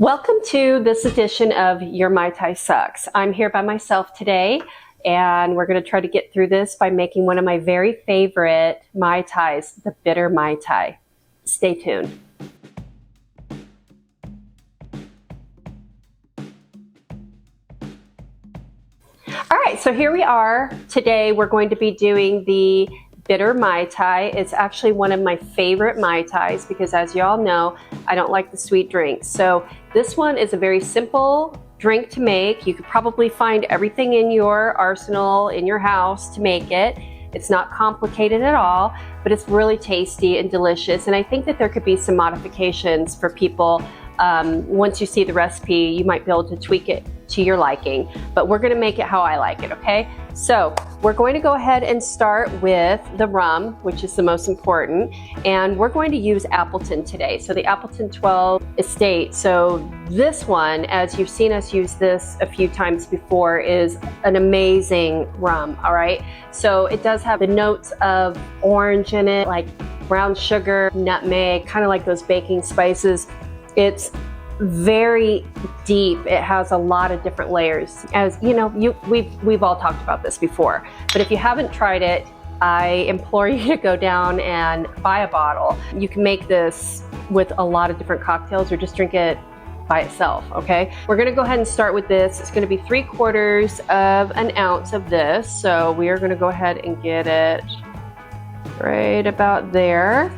Welcome to this edition of Your Mai Tai Sucks. I'm here by myself today, and we're going to try to get through this by making one of my very favorite Mai Tais, the Bitter Mai Tai. Stay tuned. All right, so here we are. Today we're going to be doing the Bitter Mai Tai. It's actually one of my favorite Mai Tais because, as you all know, I don't like the sweet drinks. So this one is a very simple drink to make. You could probably find everything in your arsenal in your house to make it. It's not complicated at all, but it's really tasty and delicious. And I think that there could be some modifications for people. Once you see the recipe, you might be able to tweak it to your liking, but we're going to make it how I like it, okay? So we're going to go ahead and start with the rum, which is the most important, and we're going to use Appleton today. So the Appleton Estate. So this one, as you've seen us use this a few times before, is an amazing rum, all right? So it does have the notes of orange in it, like brown sugar, nutmeg, kind of like those baking spices. It's very deep. It has a lot of different layers. As you know, we've all talked about this before, but if you haven't tried it, I implore you to go down and buy a bottle. You can make this with a lot of different cocktails or just drink it by itself, okay? We're gonna go ahead and start with this. It's gonna be 3/4 of an ounce of this. So we are gonna go ahead and get it right about there.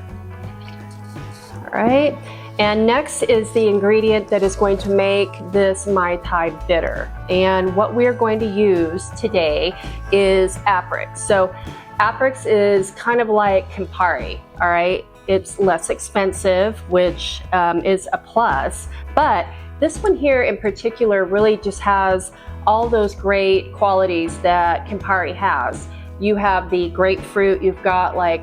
All right. And next is the ingredient that is going to make this Mai Tai bitter. And what we are going to use today is Aperix. So Aperix is kind of like Campari, all right? It's less expensive, which is a plus. But this one here in particular really just has all those great qualities that Campari has. You have the grapefruit, you've got like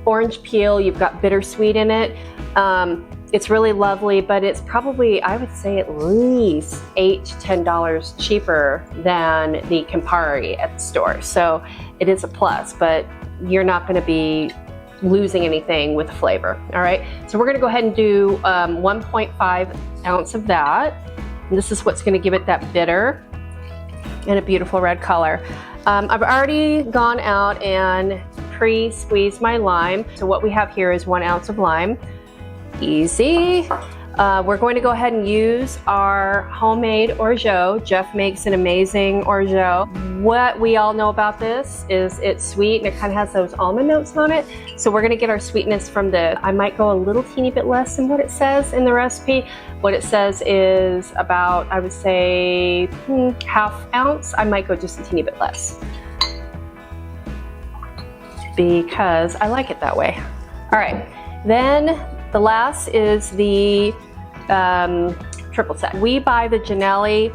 orange peel, you've got bittersweet in it. It's really lovely, but it's probably, I would say, at least $8 to $10 cheaper than the Campari at the store. So it is a plus, but you're not going to be losing anything with the flavor. All right. So we're going to go ahead and do 1.5 ounce of that. And this is what's going to give it that bitter and a beautiful red color. I've already gone out and pre-squeezed my lime. So what we have here is 1 ounce of lime. Easy. We're going to go ahead and use our homemade orgeat. Jeff makes an amazing orgeat. What we all know about this is it's sweet and it kind of has those almond notes on it. So we're going to get our sweetness from this. I might go a little teeny bit less than what it says in the recipe. What it says is about, I would say, ½ ounce. I might go just a teeny bit less because I like it that way. All right. Then the last is the triple sec. We buy the Gionelli.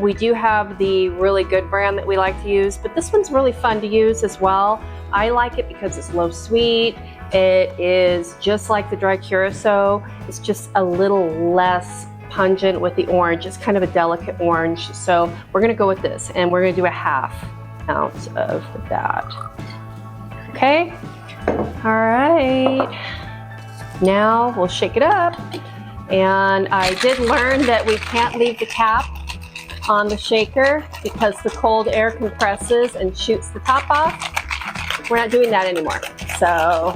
We do have the really good brand that we like to use, but this one's really fun to use as well. I like it because it's low sweet. It is just like the Dry Curaçao. It's just a little less pungent with the orange. It's kind of a delicate orange. So we're gonna go with this, and we're gonna do a ½ ounce of that. Okay. All right, now we'll shake it up. And I did learn that we can't leave the cap on the shaker because the cold air compresses and shoots the top off. We're not doing that anymore. So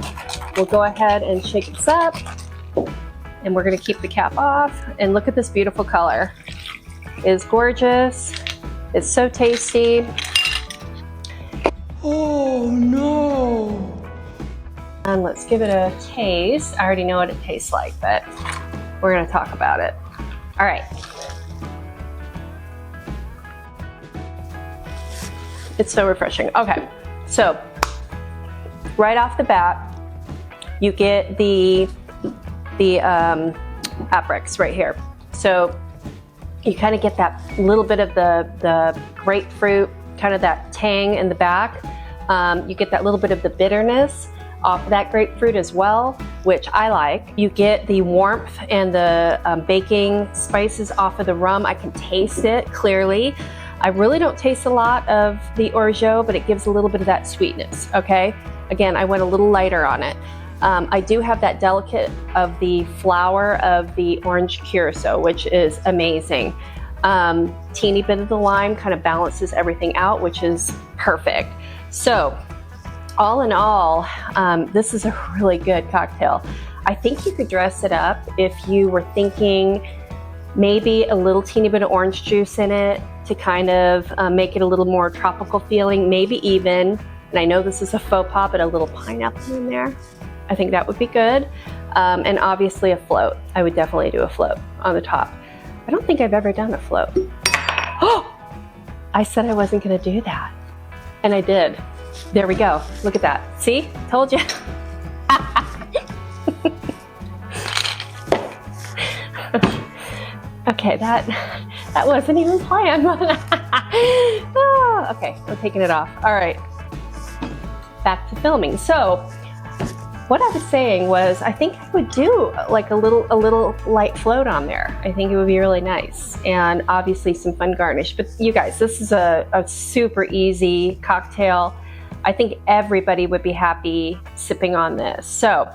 we'll go ahead and shake this up, and we're gonna keep the cap off. And look at this beautiful color. It's gorgeous. It's so tasty. Oh no. And let's give it a taste. I already know what it tastes like, but we're gonna talk about it. All right. It's so refreshing. Okay, so right off the bat, you get the Aperix right here. So you kind of get that little bit of the grapefruit, kind of that tang in the back. You get that little bit of the bitterness off of that grapefruit as well, which I like. You get the warmth and the baking spices off of the rum. I can taste it clearly. I really don't taste a lot of the orgeat, but it gives a little bit of that sweetness, okay? Again, I went a little lighter on it. I do have that delicate of the flower of the orange curacao, which is amazing. Teeny bit of the lime kind of balances everything out, which is perfect. So all in all, this is a really good cocktail. I think you could dress it up if you were thinking maybe a little teeny bit of orange juice in it to kind of make it a little more tropical feeling, maybe even, and I know this is a faux pas, but a little pineapple in there. I think that would be good. And obviously a float. I would definitely do a float on the top. I don't think I've ever done a float. Oh, I said I wasn't gonna do that. And I did. There we go. Look at that. See, told you. Okay, that wasn't even planned. Oh, okay, I'm taking it off. All right, back to filming. So what I was saying was I think I would do like a little light float on there. I think it would be really nice, and obviously some fun garnish. But you guys, this is a super easy cocktail. I think everybody would be happy sipping on this. So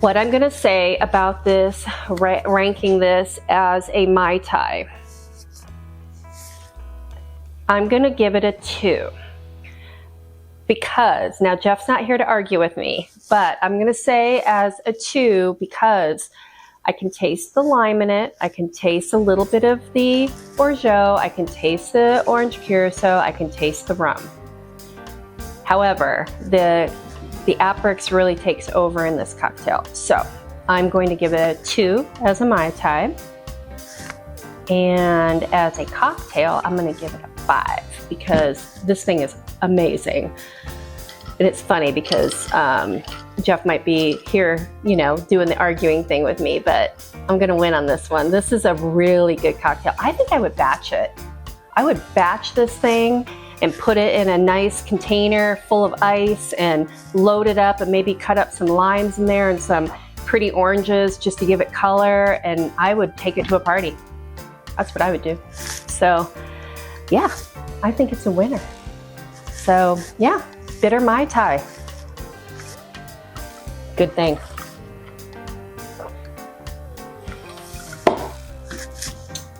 what I'm gonna say about this, ranking this as a Mai Tai, I'm gonna give it a 2. Because, now Jeff's not here to argue with me, but I'm gonna say as a 2 because I can taste the lime in it, I can taste a little bit of the orgeat, I can taste the orange curacao, I can taste the rum. However, the Aperix really takes over in this cocktail. So I'm going to give it a 2 as a Mai Tai. And as a cocktail, I'm gonna give it a 5 because this thing is amazing. And it's funny because Jeff might be here, you know, doing the arguing thing with me, but I'm gonna win on this one. This is a really good cocktail. I think I would batch it. I would batch this thing and put it in a nice container full of ice and load it up and maybe cut up some limes in there and some pretty oranges just to give it color, and I would take it to a party. That's what I would do. So yeah, I think it's a winner. So yeah, Bitter Mai Tai. Good thing.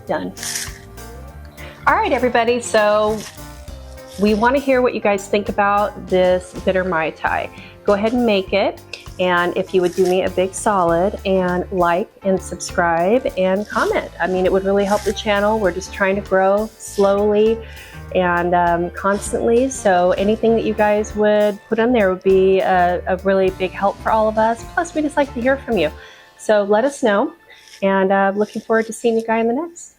Done. All right, everybody, so we want to hear what you guys think about this Bitter Mai Tai. Go ahead and make it, and if you would do me a big solid and like and subscribe and comment. I mean, it would really help the channel. We're just trying to grow slowly and constantly, so anything that you guys would put on there would be a really big help for all of us. Plus, we just like to hear from you. So let us know, and looking forward to seeing you guys in the next.